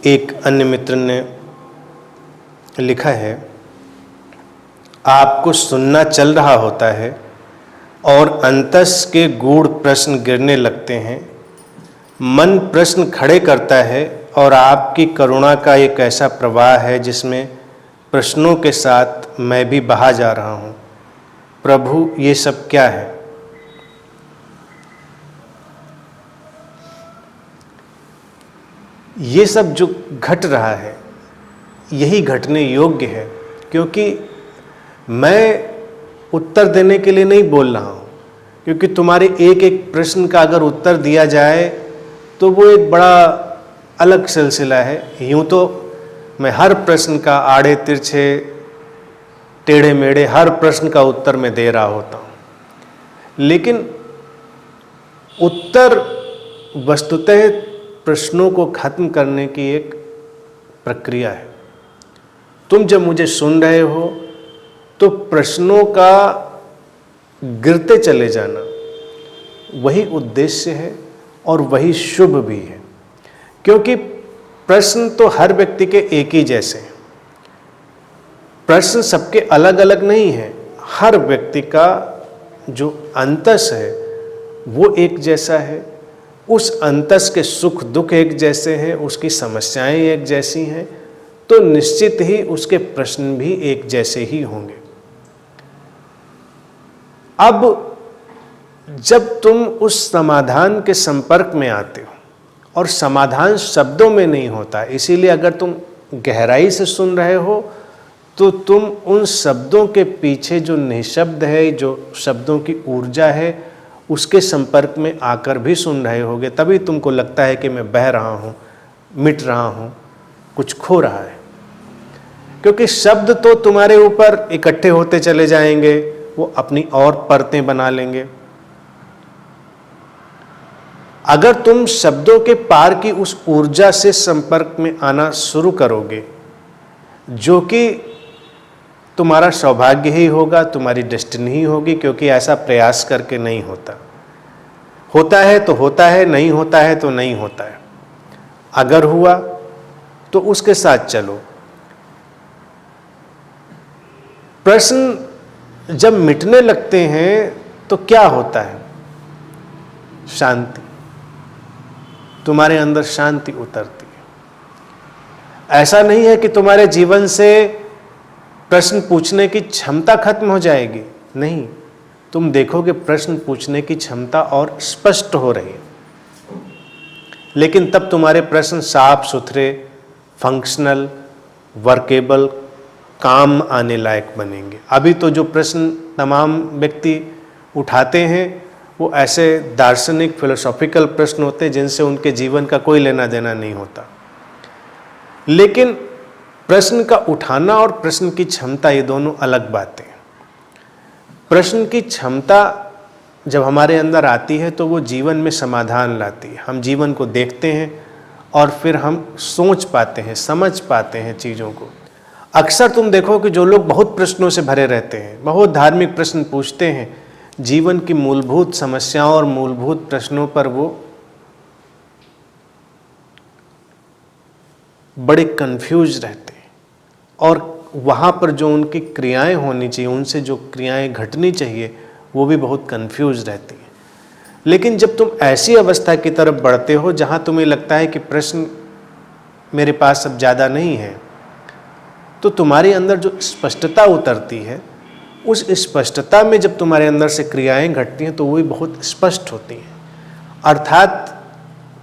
एक अन्य मित्र ने लिखा है, आपको सुनना चल रहा होता है और अंतस के गूढ़ प्रश्न गिरने लगते हैं। मन प्रश्न खड़े करता है और आपकी करुणा का एक ऐसा प्रवाह है जिसमें प्रश्नों के साथ मैं भी बहा जा रहा हूँ। प्रभु, ये सब क्या है? ये सब जो घट रहा है यही घटने योग्य है, क्योंकि मैं उत्तर देने के लिए नहीं बोल रहा हूँ, क्योंकि तुम्हारे एक एक प्रश्न का अगर उत्तर दिया जाए तो वो एक बड़ा अलग सिलसिला है। यूँ तो मैं हर प्रश्न का आड़े तिरछे टेढ़े मेढ़े हर प्रश्न का उत्तर मैं दे रहा होता हूँ, लेकिन उत्तर वस्तुतः प्रश्नों को खत्म करने की एक प्रक्रिया है। तुम जब मुझे सुन रहे हो तो प्रश्नों का गिरते चले जाना वही उद्देश्य है और वही शुभ भी है, क्योंकि प्रश्न तो हर व्यक्ति के एक ही जैसे हैं। प्रश्न सबके अलग अलग नहीं है। हर व्यक्ति का जो अंतस है वो एक जैसा है, उस अंतस के सुख दुख एक जैसे हैं, उसकी समस्याएं एक जैसी हैं, तो निश्चित ही उसके प्रश्न भी एक जैसे ही होंगे। अब जब तुम उस समाधान के संपर्क में आते हो, और समाधान शब्दों में नहीं होता, इसीलिए अगर तुम गहराई से सुन रहे हो तो तुम उन शब्दों के पीछे जो निःशब्द है, जो शब्दों की ऊर्जा है, उसके संपर्क में आकर भी सुन रहे होगे। तभी तुमको लगता है कि मैं बह रहा हूँ, मिट रहा हूँ, कुछ खो रहा है। क्योंकि शब्द तो तुम्हारे ऊपर इकट्ठे होते चले जाएंगे, वो अपनी और परतें बना लेंगे। अगर तुम शब्दों के पार की उस ऊर्जा से संपर्क में आना शुरू करोगे, जो कि तुम्हारा सौभाग्य ही होगा, तुम्हारी डेस्टिनी ही होगी, क्योंकि ऐसा प्रयास करके नहीं होता। होता है तो होता है, नहीं होता है तो नहीं होता है। अगर हुआ तो उसके साथ चलो। प्रश्न जब मिटने लगते हैं तो क्या होता है? शांति, तुम्हारे अंदर शांति उतरती है। ऐसा नहीं है कि तुम्हारे जीवन से प्रश्न पूछने की क्षमता खत्म हो जाएगी, नहीं, तुम देखोगे प्रश्न पूछने की क्षमता और स्पष्ट हो रही है। लेकिन तब तुम्हारे प्रश्न साफ सुथरे, फंक्शनल, वर्केबल, काम आने लायक बनेंगे। अभी तो जो प्रश्न तमाम व्यक्ति उठाते हैं वो ऐसे दार्शनिक फिलोसॉफिकल प्रश्न होते हैं जिनसे उनके जीवन का कोई लेना देना नहीं होता। लेकिन प्रश्न का उठाना और प्रश्न की क्षमता, ये दोनों अलग बातें हैं। प्रश्न की क्षमता जब हमारे अंदर आती है तो वो जीवन में समाधान लाती है। हम जीवन को देखते हैं और फिर हम सोच पाते हैं, समझ पाते हैं चीज़ों को। अक्सर तुम देखो कि जो लोग बहुत प्रश्नों से भरे रहते हैं, बहुत धार्मिक प्रश्न पूछते हैं, जीवन की मूलभूत समस्याओं और मूलभूत प्रश्नों पर वो बड़े कंफ्यूज रहते हैं, और वहाँ पर जो उनकी क्रियाएं होनी चाहिए, उनसे जो क्रियाएं घटनी चाहिए, वो भी बहुत कंफ्यूज रहती हैं। लेकिन जब तुम ऐसी अवस्था की तरफ बढ़ते हो जहाँ तुम्हें लगता है कि प्रश्न मेरे पास अब ज़्यादा नहीं है, तो तुम्हारे अंदर जो स्पष्टता उतरती है, उस स्पष्टता में जब तुम्हारे अंदर से क्रियाएं घटती हैं तो वो भी बहुत स्पष्ट होती हैं। अर्थात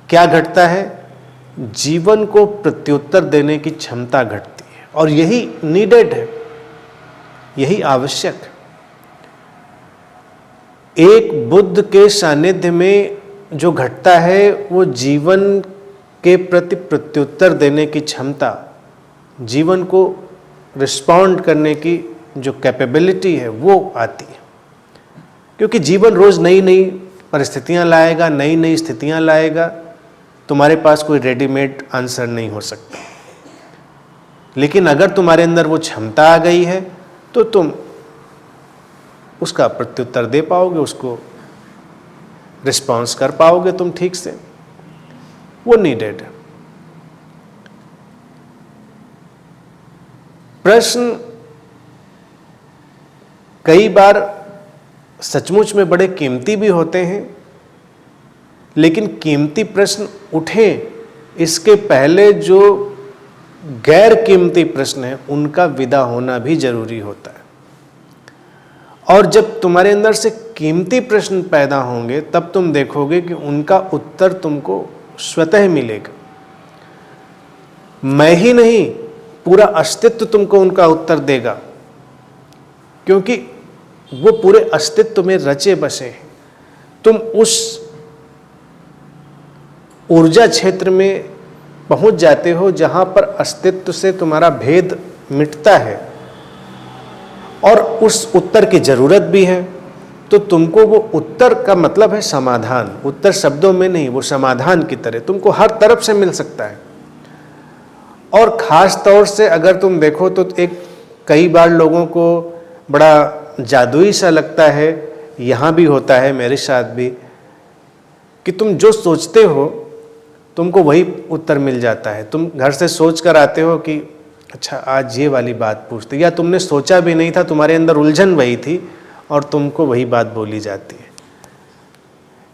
क्या घटता है? जीवन को प्रत्युत्तर देने की क्षमता घटती है, और यही नीडेड है, यही आवश्यक है। एक बुद्ध के सानिध्य में जो घटता है वो जीवन के प्रति प्रत्युत्तर देने की क्षमता, जीवन को रिस्पॉन्ड करने की जो कैपेबिलिटी है वो आती है। क्योंकि जीवन रोज नई नई परिस्थितियां लाएगा, नई नई स्थितियां लाएगा। तुम्हारे पास कोई रेडीमेड आंसर नहीं हो सकता। लेकिन अगर तुम्हारे अंदर वो क्षमता आ गई है तो तुम उसका प्रत्युत्तर दे पाओगे, उसको रिस्पॉन्स कर पाओगे तुम ठीक से। वो नीडेड है। प्रश्न कई बार सचमुच में बड़े कीमती भी होते हैं, लेकिन कीमती प्रश्न उठे इसके पहले जो गैर कीमती प्रश्न है उनका विदा होना भी जरूरी होता है। और जब तुम्हारे अंदर से कीमती प्रश्न पैदा होंगे तब तुम देखोगे कि उनका उत्तर तुमको स्वतः मिलेगा। मैं ही नहीं, पूरा अस्तित्व तुमको उनका उत्तर देगा, क्योंकि वो पूरे अस्तित्व में रचे बसे हैं। तुम उस ऊर्जा क्षेत्र में पहुंच जाते हो जहां पर अस्तित्व से तुम्हारा भेद मिटता है और उस उत्तर की जरूरत भी है। तो तुमको वो उत्तर का मतलब है समाधान। उत्तर शब्दों में नहीं, वो समाधान की तरह तुमको हर तरफ से मिल सकता है। और खास तौर से अगर तुम देखो तो एक कई बार लोगों को बड़ा जादुई सा लगता है, यहाँ भी होता है मेरे साथ भी, कि तुम जो सोचते हो तुमको वही उत्तर मिल जाता है। तुम घर से सोच कर आते हो कि अच्छा आज ये वाली बात पूछते, या तुमने सोचा भी नहीं था, तुम्हारे अंदर उलझन वही थी और तुमको वही बात बोली जाती है।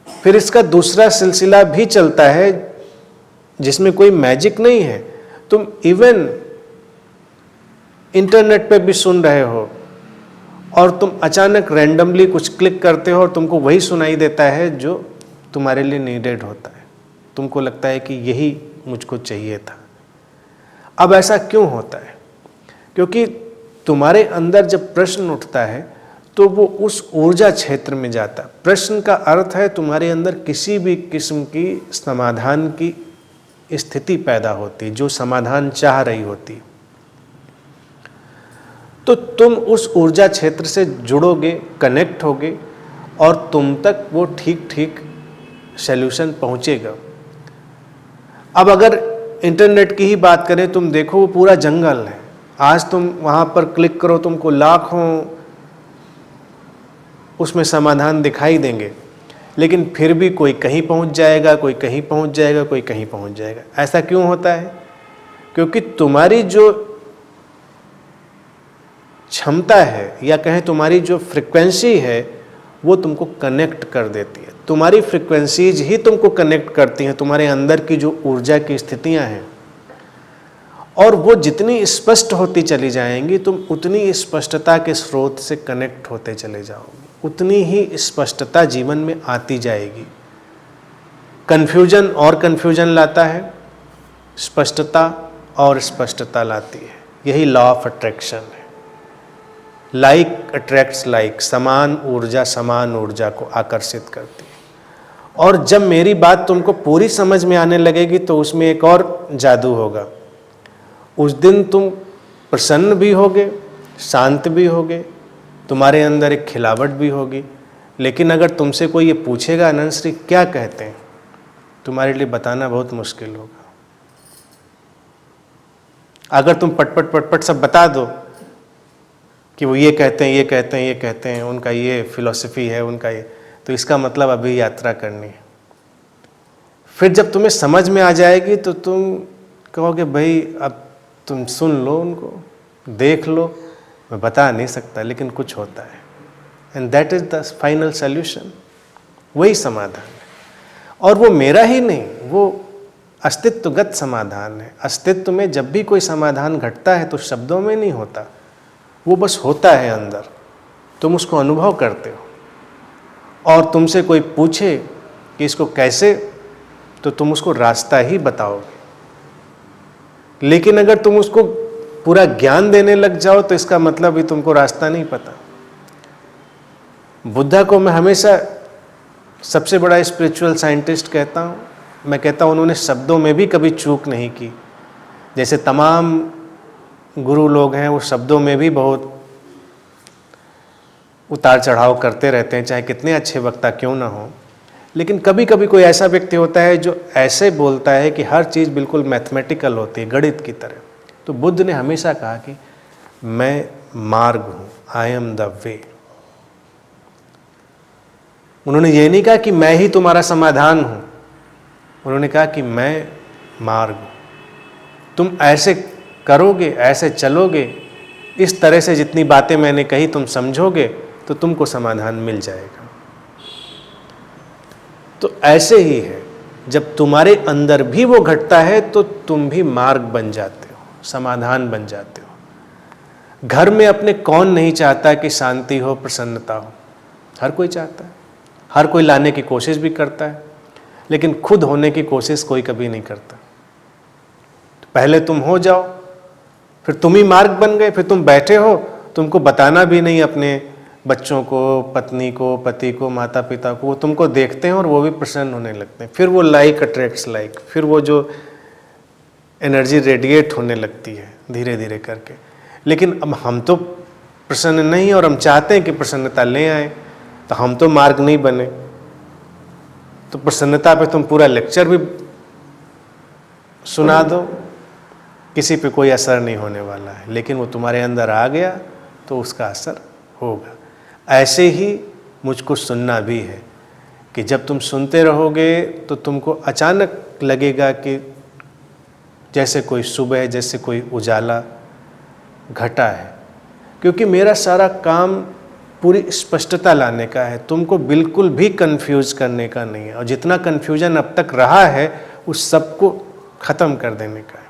फिर इसका दूसरा सिलसिला भी चलता है जिसमें कोई मैजिक नहीं है। तुम इवन इंटरनेट पे भी सुन रहे हो और तुम अचानक रैंडमली कुछ क्लिक करते हो और तुमको वही सुनाई देता है जो तुम्हारे लिए नीडेड होता है। तुमको लगता है कि यही मुझको चाहिए था। अब ऐसा क्यों होता है? क्योंकि तुम्हारे अंदर जब प्रश्न उठता है तो वो उस ऊर्जा क्षेत्र में जाता है। प्रश्न का अर्थ है तुम्हारे अंदर किसी भी किस्म की समाधान की स्थिति पैदा होती, जो समाधान चाह रही होती, तो तुम उस ऊर्जा क्षेत्र से जुड़ोगे, कनेक्ट होगे और तुम तक वो ठीक ठीक सॉल्यूशन पहुंचेगा। अब अगर इंटरनेट की ही बात करें, तुम देखो वो पूरा जंगल है। आज तुम वहाँ पर क्लिक करो, तुमको लाखों उसमें समाधान दिखाई देंगे, लेकिन फिर भी कोई कहीं पहुँच जाएगा, कोई कहीं पहुँच जाएगा, कोई कहीं पहुँच जाएगा। ऐसा क्यों होता है? क्योंकि तुम्हारी जो क्षमता है, या कहें तुम्हारी जो फ्रिक्वेंसी है, वो तुमको कनेक्ट कर देती है। तुम्हारी फ्रिक्वेंसीज ही तुमको कनेक्ट करती हैं, तुम्हारे अंदर की जो ऊर्जा की स्थितियां हैं, और वो जितनी स्पष्ट होती चली जाएंगी तुम उतनी स्पष्टता के स्रोत से कनेक्ट होते चले जाओगे, उतनी ही स्पष्टता जीवन में आती जाएगी। कन्फ्यूजन और कन्फ्यूजन लाता है, स्पष्टता और स्पष्टता लाती है। यही लॉ ऑफ अट्रैक्शन है। लाइक अट्रैक्ट्स लाइक, समान ऊर्जा को आकर्षित करती है। और जब मेरी बात तुमको पूरी समझ में आने लगेगी तो उसमें एक और जादू होगा। उस दिन तुम प्रसन्न भी होगे, शांत भी होगे, तुम्हारे अंदर एक खिलावट भी होगी। लेकिन अगर तुमसे कोई ये पूछेगा अनंत श्री क्या कहते हैं, तुम्हारे लिए बताना बहुत मुश्किल होगा। अगर तुम पटपट सब बता दो कि वो ये कहते हैं, ये कहते हैं, ये कहते हैं, उनका ये फिलॉसफी है, उनका ये, तो इसका मतलब अभी यात्रा करनी है। फिर जब तुम्हें समझ में आ जाएगी तो तुम कहोगे भाई अब तुम सुन लो, उनको देख लो, मैं बता नहीं सकता, लेकिन कुछ होता है। And that is the final solution. वही समाधान है। और वो मेरा ही नहीं, वो अस्तित्वगत समाधान है। अस्तित्व में जब भी कोई समाधान घटता है तो शब्दों में नहीं होता, वो बस होता है अंदर, तुम उसको अनुभव करते हो। और तुमसे कोई पूछे कि इसको कैसे, तो तुम उसको रास्ता ही बताओगे। लेकिन अगर तुम उसको पूरा ज्ञान देने लग जाओ तो इसका मतलब भी तुमको रास्ता नहीं पता। बुद्धा को मैं हमेशा सबसे बड़ा स्पिरिचुअल साइंटिस्ट कहता हूँ। मैं कहता हूँ उन्होंने शब्दों में भी कभी चूक नहीं की। जैसे तमाम गुरु लोग हैं, वो शब्दों में भी बहुत उतार चढ़ाव करते रहते हैं, चाहे कितने अच्छे वक्ता क्यों ना हो। लेकिन कभी कभी कोई ऐसा व्यक्ति होता है जो ऐसे बोलता है कि हर चीज़ बिल्कुल मैथमेटिकल होती है, गणित की तरह। तो बुद्ध ने हमेशा कहा कि मैं मार्ग हूँ, आई एम द वे। उन्होंने ये नहीं कहा कि मैं ही तुम्हारा समाधान हूँ, उन्होंने कहा कि मैं मार्ग हूँ। तुम ऐसे करोगे, ऐसे चलोगे इस तरह से जितनी बातें मैंने कही तुम समझोगे तो तुमको समाधान मिल जाएगा। तो ऐसे ही है, जब तुम्हारे अंदर भी वो घटता है तो तुम भी मार्ग बन जाते हो, समाधान बन जाते हो। घर में अपने कौन नहीं चाहता कि शांति हो, प्रसन्नता हो? हर कोई चाहता है, हर कोई लाने की कोशिश भी करता है, लेकिन खुद होने की कोशिश कोई कभी नहीं करता। तो पहले तुम हो जाओ, फिर तुम ही मार्ग बन गए। फिर तुम बैठे हो, तुमको बताना भी नहीं अपने बच्चों को, पत्नी को, पति को, माता पिता को, वो तुमको देखते हैं और वो भी प्रसन्न होने लगते हैं। फिर वो लाइक अट्रैक्ट्स लाइक, फिर वो जो एनर्जी रेडिएट होने लगती है धीरे धीरे करके। लेकिन अब हम तो प्रसन्न नहीं और हम चाहते हैं कि प्रसन्नता ले आए, तो हम तो मार्ग नहीं बने। तो प्रसन्नता पे तुम पूरा लेक्चर भी सुना दो, किसी पे कोई असर नहीं होने वाला है। लेकिन वो तुम्हारे अंदर आ गया तो उसका असर होगा। ऐसे ही मुझको सुनना भी है कि जब तुम सुनते रहोगे तो तुमको अचानक लगेगा कि जैसे कोई सुबह, जैसे कोई उजाला घटा है। क्योंकि मेरा सारा काम पूरी स्पष्टता लाने का है, तुमको बिल्कुल भी कंफ्यूज करने का नहीं है। और जितना कंफ्यूजन अब तक रहा है उस सबको ख़त्म कर देने का है।